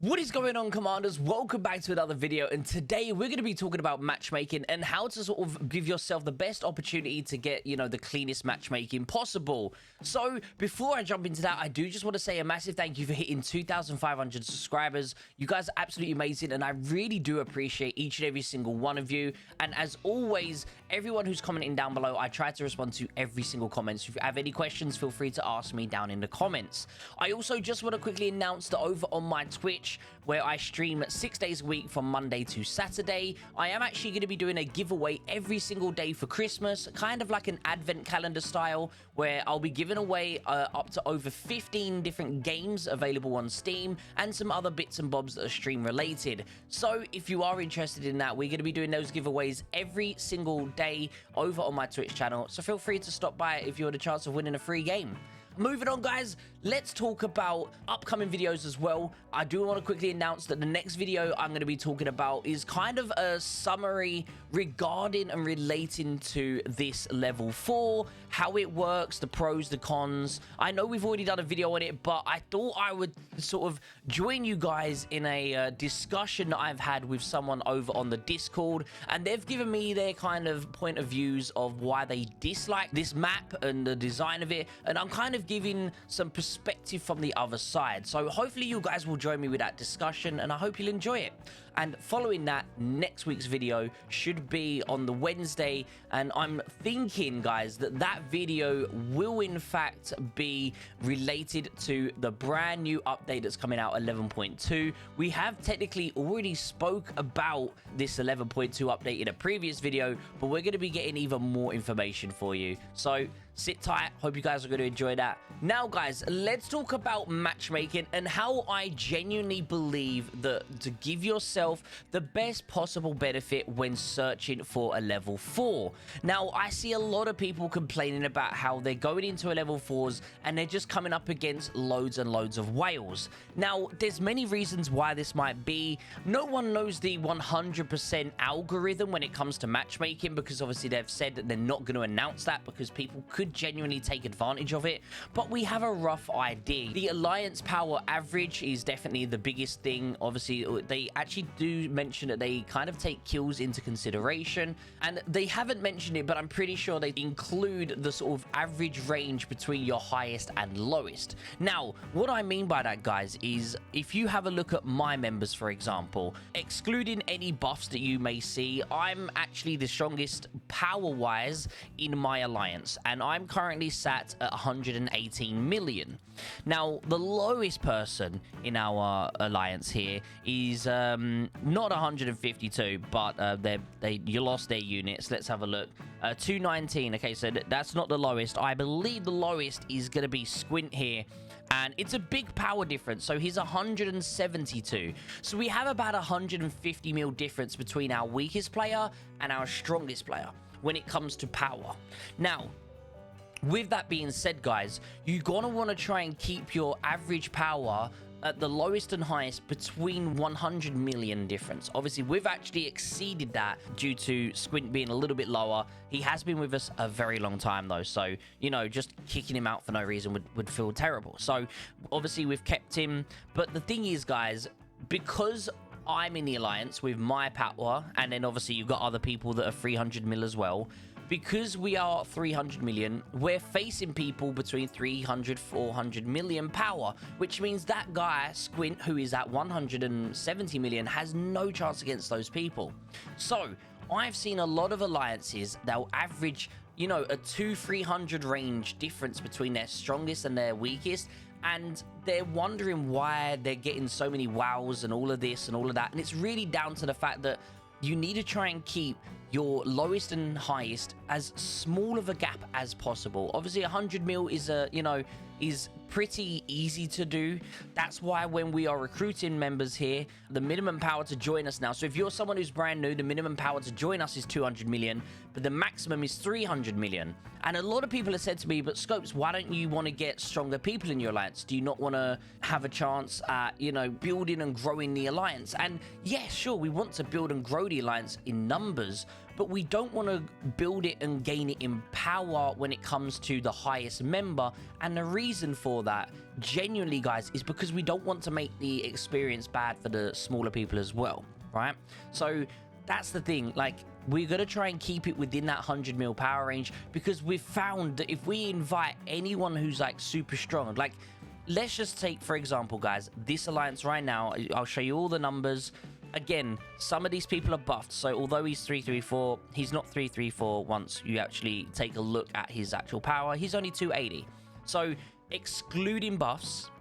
What is going on, commanders? Welcome back to another video, and today we're going to be talking about matchmaking and how to sort of give yourself the best opportunity to get, the cleanest matchmaking possible. So before I jump into that, I do just want to say a massive thank you for hitting 2,500 subscribers. You guys are absolutely amazing, and I really do appreciate each and every single one of you. And as always, everyone who's commenting down below, I try to respond to every single comment. So if you have any questions, feel free to ask me down in the comments. I also just want to quickly announce that over on my Twitch, where I stream 6 days a week from Monday to Saturday, I am actually going to be doing a giveaway every single day for Christmas, kind of like an advent calendar style, where I'll be giving away up to over 15 different games available on Steam and some other bits and bobs that are stream related. So if you are interested in that, we're going to be doing those giveaways every single day over on my Twitch channel, so feel free to stop by if you want a chance of winning a free game. Moving on, guys, let's talk about upcoming videos as well. I do want to quickly announce that the next video I'm going to be talking about is kind of a summary regarding and relating to this level 4, how it works, the pros, the cons. I know we've already done a video on it, but I thought I would sort of join you guys in a discussion that I've had with someone over on the Discord, and they've given me their kind of point of views of why they dislike this map and the design of it, and I'm kind of giving some perspective from the other side. So hopefully you guys will join me with that discussion, and I hope you'll enjoy it. And following that, next week's video should be on the Wednesday, and I'm thinking, guys, that that video will in fact be related to the brand new update that's coming out, 11.2. We have technically already spoke about this 11.2 update in a previous video, but we're going to be getting even more information for you. So sit tight. Hope you guys are going to enjoy that. Now, guys, let's talk about matchmaking and how I genuinely believe that to give yourself the best possible benefit when searching for a level 4. Now, I see a lot of people complaining about how they're going into a level 4s and they're just coming up against loads and loads of whales. Now, there's many reasons why this might be. No one knows the 100% algorithm when it comes to matchmaking, because obviously they've said that they're not going to announce that because people could genuinely take advantage of it, but we have a rough idea. The alliance power average is definitely the biggest thing. Obviously, they actually do mention that they kind of take kills into consideration, and they haven't mentioned it, but I'm pretty sure they include the sort of average range between your highest and lowest. Now, what I mean by that, guys, is if you have a look at my members, for example, excluding any buffs that you may see, I'm actually the strongest power-wise in my alliance, and I'm currently sat at 118 million. Now, the lowest person in our alliance here is not 152, but you lost their units. Let's have a look. 219. Okay, so that's not the lowest. I believe the lowest is going to be Squint here, and it's a big power difference. So he's 172. So we have about 150 mil difference between our weakest player and our strongest player when it comes to power. Now, with that being said, guys, you're going to want to try and keep your average power at the lowest and highest between 100 million difference. Obviously, we've actually exceeded that due to Squint being a little bit lower. He has been with us a very long time, though, so, just kicking him out for no reason would feel terrible. So, obviously, we've kept him. But the thing is, guys, because I'm in the alliance with my power, and then obviously you've got other people that are 300 mil as well, because we are 300 million, we're facing people between 300, 400 million power, which means that guy, Squint, who is at 170 million, has no chance against those people. So, I've seen a lot of alliances that will average, a 200-300 range difference between their strongest and their weakest, and they're wondering why they're getting so many wows and all of this and all of that, and it's really down to the fact that you need to try and keep your lowest and highest as small of a gap as possible. Obviously, 100 mil is is pretty easy to do. That's why when we are recruiting members here, the minimum power to join us now, so if you're someone who's brand new, the minimum power to join us is 200 million, but the maximum is 300 million. And a lot of people have said to me, but Scopes, why don't you want to get stronger people in your alliance? Do you not want to have a chance at, building and growing the alliance? And yeah, sure, we want to build and grow the alliance in numbers, but we don't want to build it and gain it in power when it comes to the highest member. And the reason for that, genuinely, guys, is because we don't want to make the experience bad for the smaller people as well, right? So that's the thing. Like, we're going to try and keep it within that 100 mil power range, because we've found that if we invite anyone who's like super strong, like, let's just take, for example, guys, this alliance right now, I'll show you all the numbers. Again, some of these people are buffed, so although he's 334, he's not 334 once you actually take a look at his actual power. He's only 280. So, excluding buffs,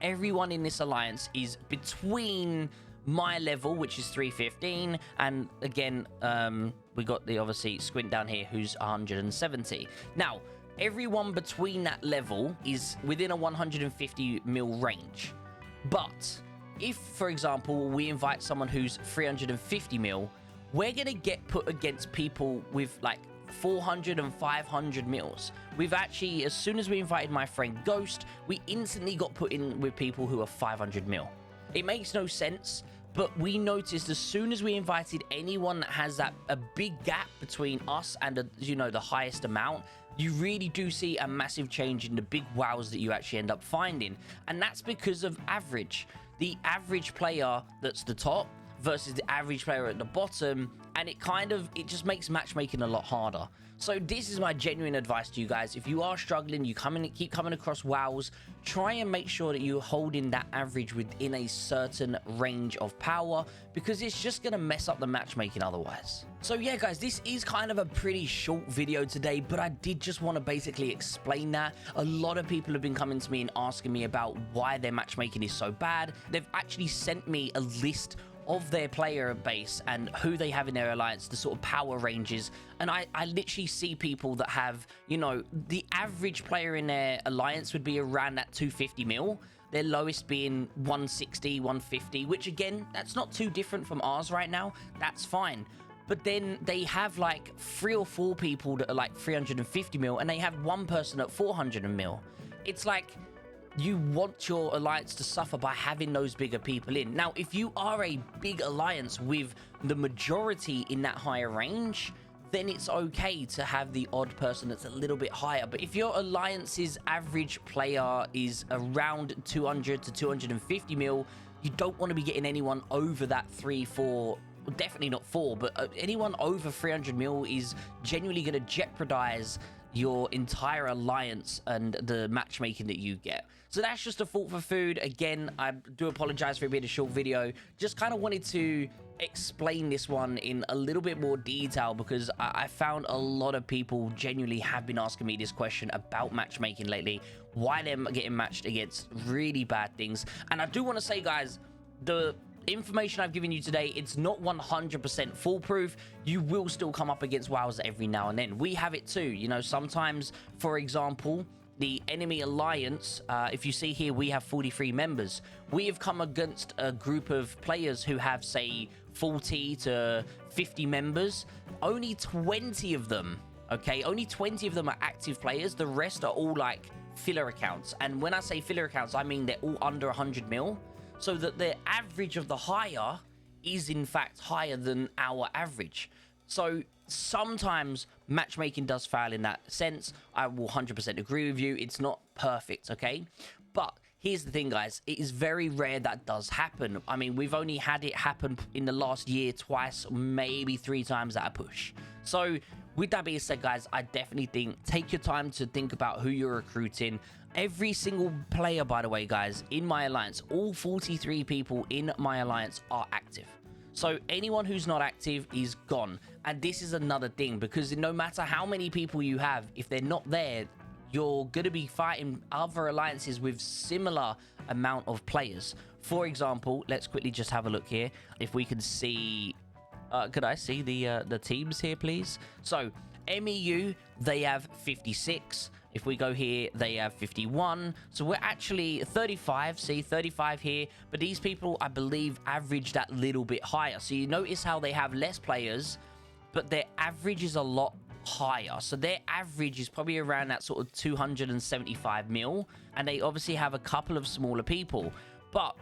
everyone in this alliance is between my level, which is 315, and again, we got the, obviously, Squint down here, who's 170. Now, everyone between that level is within a 150 mil range. But if, for example, we invite someone who's 350 mil, we're going to get put against people with like 400 and 500 mils. We've actually, as soon as we invited my friend Ghost, we instantly got put in with people who are 500 mil. It makes no sense, but we noticed as soon as we invited anyone that has that a big gap between us and, you know, the highest amount, you really do see a massive change in the big wows that you actually end up finding. And that's because of average. The average player that's the top versus the average player at the bottom, and it just makes matchmaking a lot harder. So this is my genuine advice to you guys. If you are struggling, you keep coming across wows, try and make sure that you're holding that average within a certain range of power, because it's just going to mess up the matchmaking otherwise. So yeah, guys, this is kind of a pretty short video today, but I did just want to basically explain that. A lot of people have been coming to me and asking me about why their matchmaking is so bad. They've actually sent me a list of their player base and who they have in their alliance, the sort of power ranges, and I literally see people that have, you know, the average player in their alliance would be around that 250 mil, their lowest being 160, 150, which again, that's not too different from ours right now. That's fine. But then they have like 3 or 4 people that are like 350 mil, and they have one person at 400 mil. It's like, you want your alliance to suffer by having those bigger people in. Now, if you are a big alliance with the majority in that higher range, then it's okay to have the odd person that's a little bit higher. But if your alliance's average player is around 200 to 250 mil, you don't want to be getting anyone over that 3, 4, definitely not 4, but anyone over 300 mil is genuinely going to jeopardize your entire alliance and the matchmaking that you get. So that's just a thought for food. Again, I do apologize for it being a short video. Just kind of wanted to explain this one in a little bit more detail, because I found a lot of people genuinely have been asking me this question about matchmaking lately, why they're getting matched against really bad things. And I do want to say, guys, the information I've given you today, it's not 100% foolproof. You will still come up against wows every now and then. We have it too. You know, sometimes, for example, the enemy alliance, if you see here, we have 43 members. We have come against a group of players who have, say, 40 to 50 members. Only 20 of them, okay? Only 20 of them are active players. The rest are all like filler accounts. And when I say filler accounts, I mean they're all under 100 mil. So that the average of the higher is in fact higher than our average. So sometimes matchmaking does fail in that sense. I will 100% agree with you. It's not perfect, okay? But here's the thing, guys. It is very rare that does happen. I mean, we've only had it happen in the last year twice, maybe 3 times at a push. So with that being said, guys, I definitely think take your time to think about who you're recruiting. Every single player, by the way, guys, in my alliance, all 43 people in my alliance are active. So anyone who's not active is gone. And this is another thing, because no matter how many people you have, if they're not there, you're going to be fighting other alliances with similar amount of players. For example, let's quickly just have a look here. If we can see, could I see the teams here, please? So MEU, they have 56. If we go here, they have 51. So we're actually 35. See, 35 here. But these people, I believe, average that little bit higher. So you notice how they have less players, but their average is a lot higher. So their average is probably around that sort of 275 mil. And they obviously have a couple of smaller people. But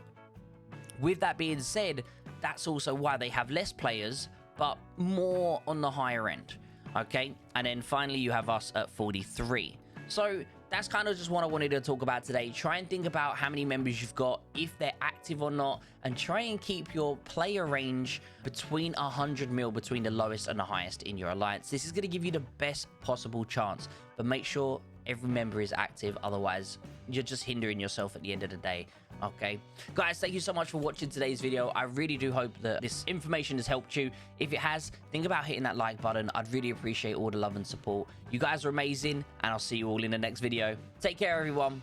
with that being said, that's also why they have less players. but more on the higher end. Okay, and then finally you have us at 43. So that's kind of just what I wanted to talk about today. Try and think about how many members you've got, if they're active or not, and try and keep your player range between 100 mil, between the lowest and the highest in your alliance. This is going to give you the best possible chance, but make sure every member is active, otherwise you're just hindering yourself at the end of the day. Okay, guys, thank you so much for watching today's video. I really do hope that this information has helped you. If it has, think about hitting that like button. I'd really appreciate all the love and support. You guys are amazing, and I'll see you all in the next video. Take care, everyone.